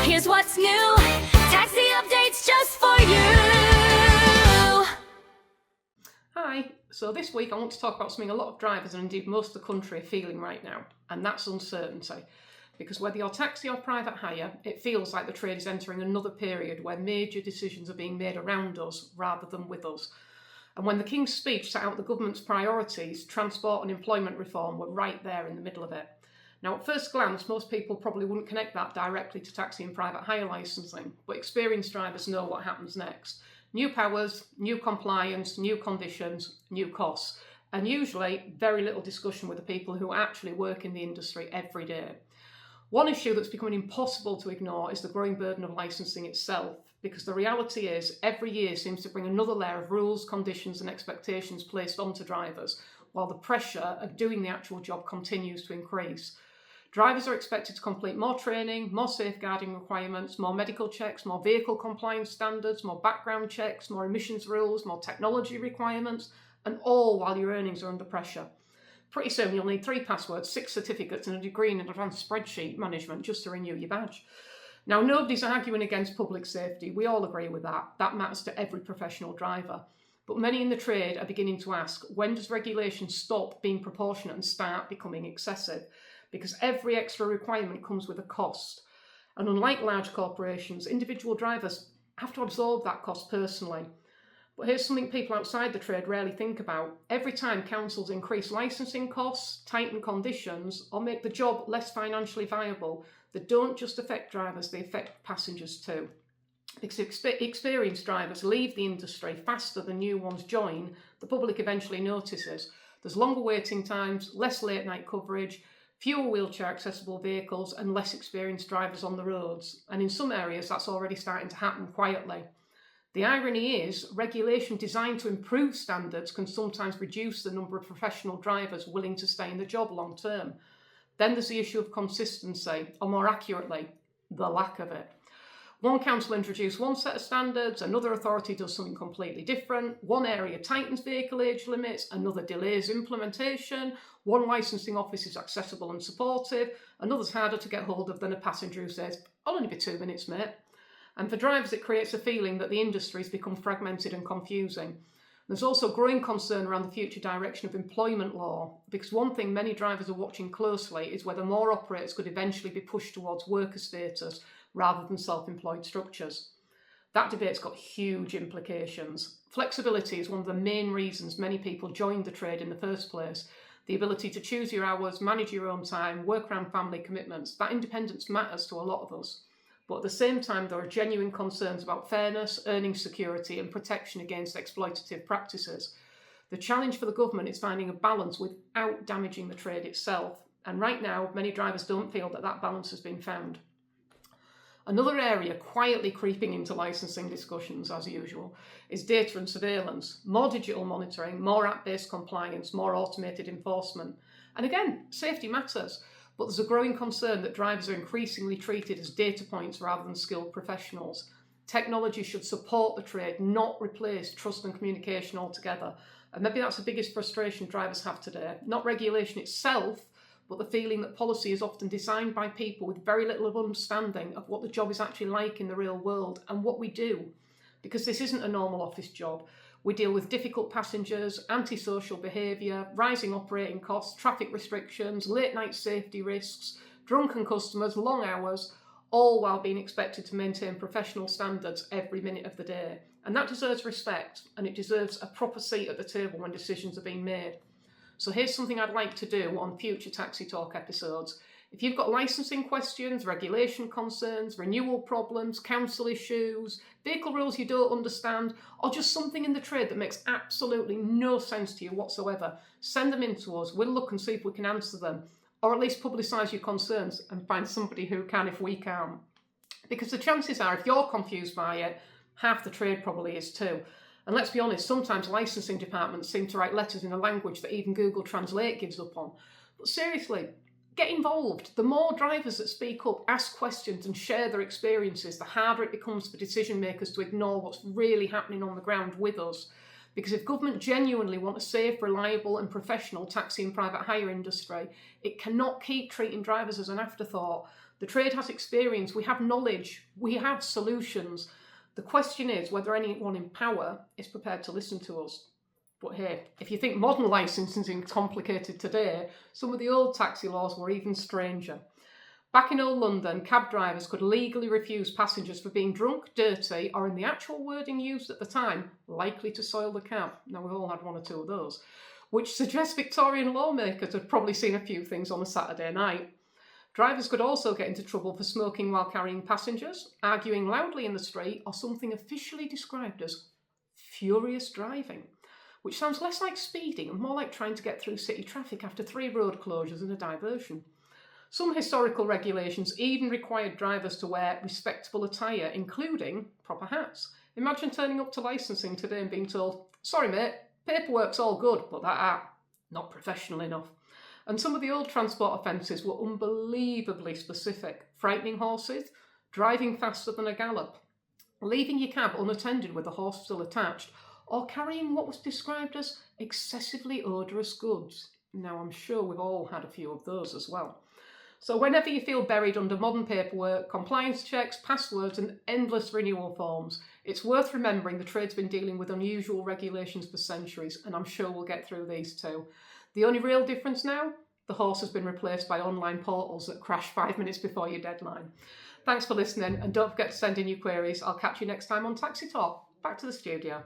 Here's what's new, taxi updates just for you. Hi, so this week I want to talk about something a lot of drivers and indeed most of the country are feeling right now, and that's uncertainty. Because whether you're taxi or private hire, it feels like the trade is entering another period where major decisions are being made around us rather than with us. And when the King's speech set out the government's priorities, transport and employment reform were right there in the middle of it. Now, at first glance, most people probably wouldn't connect that directly to taxi and private hire licensing, but experienced drivers know what happens next. New powers, new compliance, new conditions, new costs, and usually very little discussion with the people who actually work in the industry every day. One issue that's becoming impossible to ignore is the growing burden of licensing itself, because the reality is every year seems to bring another layer of rules, conditions and expectations placed onto drivers, while the pressure of doing the actual job continues to increase. Drivers are expected to complete more training, more safeguarding requirements, more medical checks, more vehicle compliance standards, more background checks, more emissions rules, more technology requirements, and all while your earnings are under pressure. Pretty soon you'll need 3 passwords, 6 certificates and a degree in advanced spreadsheet management just to renew your badge. Now, nobody's arguing against public safety. We all agree with that. That matters to every professional driver. But many in the trade are beginning to ask, when does regulation stop being proportionate and start becoming excessive? Because every extra requirement comes with a cost. And unlike large corporations, individual drivers have to absorb that cost personally. But here's something people outside the trade rarely think about. Every time councils increase licensing costs, tighten conditions, or make the job less financially viable, they don't just affect drivers, they affect passengers too. Because if experienced drivers leave the industry faster than new ones join, the public eventually notices. There's longer waiting times, less late night coverage, fewer wheelchair accessible vehicles and less experienced drivers on the roads. And in some areas that's already starting to happen quietly. The irony is, regulation designed to improve standards can sometimes reduce the number of professional drivers willing to stay in the job long term. Then there's the issue of consistency, or more accurately, the lack of it. One council introduces one set of standards, another authority does something completely different, one area tightens vehicle age limits, another delays implementation, one licensing office is accessible and supportive, another's harder to get hold of than a passenger who says, "I'll only be 2 minutes, mate." And for drivers, it creates a feeling that the industry has become fragmented and confusing. There's also growing concern around the future direction of employment law, because one thing many drivers are watching closely is whether more operators could eventually be pushed towards worker status rather than self-employed structures. That debate's got huge implications. Flexibility is one of the main reasons many people joined the trade in the first place. The ability to choose your hours, manage your own time, work around family commitments, that independence matters to a lot of us. But at the same time, there are genuine concerns about fairness, earning security and protection against exploitative practices. The challenge for the government is finding a balance without damaging the trade itself. And right now, many drivers don't feel that that balance has been found. Another area quietly creeping into licensing discussions, as usual, is data and surveillance. More digital monitoring, more app-based compliance, more automated enforcement. And again, safety matters. But there's a growing concern that drivers are increasingly treated as data points rather than skilled professionals. Technology should support the trade, not replace trust and communication altogether. And maybe that's the biggest frustration drivers have today. Not regulation itself, but the feeling that policy is often designed by people with very little of understanding of what the job is actually like in the real world and what we do. Because this isn't a normal office job. We deal with difficult passengers, antisocial behaviour, rising operating costs, traffic restrictions, late night safety risks, drunken customers, long hours, all while being expected to maintain professional standards every minute of the day. And that deserves respect, and it deserves a proper seat at the table when decisions are being made. So here's something I'd like to do on future Taxi Talk episodes. If you've got licensing questions, regulation concerns, renewal problems, council issues, vehicle rules you don't understand, or just something in the trade that makes absolutely no sense to you whatsoever, send them in to us. We'll look and see if we can answer them, or at least publicise your concerns and find somebody who can if we can't. Because the chances are, if you're confused by it, half the trade probably is too. And let's be honest, sometimes licensing departments seem to write letters in a language that even Google Translate gives up on. But seriously, get involved. The more drivers that speak up, ask questions and share their experiences, the harder it becomes for decision makers to ignore what's really happening on the ground with us. Because if government genuinely want a safe, reliable and professional taxi and private hire industry, it cannot keep treating drivers as an afterthought. The trade has experience, we have knowledge, we have solutions. The question is whether anyone in power is prepared to listen to us. But hey, if you think modern licensing is complicated today, some of the old taxi laws were even stranger. Back in old London, cab drivers could legally refuse passengers for being drunk, dirty, or in the actual wording used at the time, likely to soil the cab. Now, we've all had one or two of those, which suggests Victorian lawmakers had probably seen a few things on a Saturday night. Drivers could also get into trouble for smoking while carrying passengers, arguing loudly in the street, or something officially described as furious driving, which sounds less like speeding and more like trying to get through city traffic after 3 road closures and a diversion. Some historical regulations even required drivers to wear respectable attire, including proper hats. Imagine turning up to licensing today and being told, "Sorry mate, paperwork's all good, but that hat, not professional enough." And some of the old transport offences were unbelievably specific. Frightening horses, driving faster than a gallop, leaving your cab unattended with the horse still attached, or carrying what was described as excessively odorous goods. Now, I'm sure we've all had a few of those as well. So whenever you feel buried under modern paperwork, compliance checks, passwords and endless renewal forms, it's worth remembering the trade's been dealing with unusual regulations for centuries, and I'm sure we'll get through these too. The only real difference now, the horse has been replaced by online portals that crash 5 minutes before your deadline. Thanks for listening, and don't forget to send in your queries. I'll catch you next time on Taxi Talk. Back to the studio.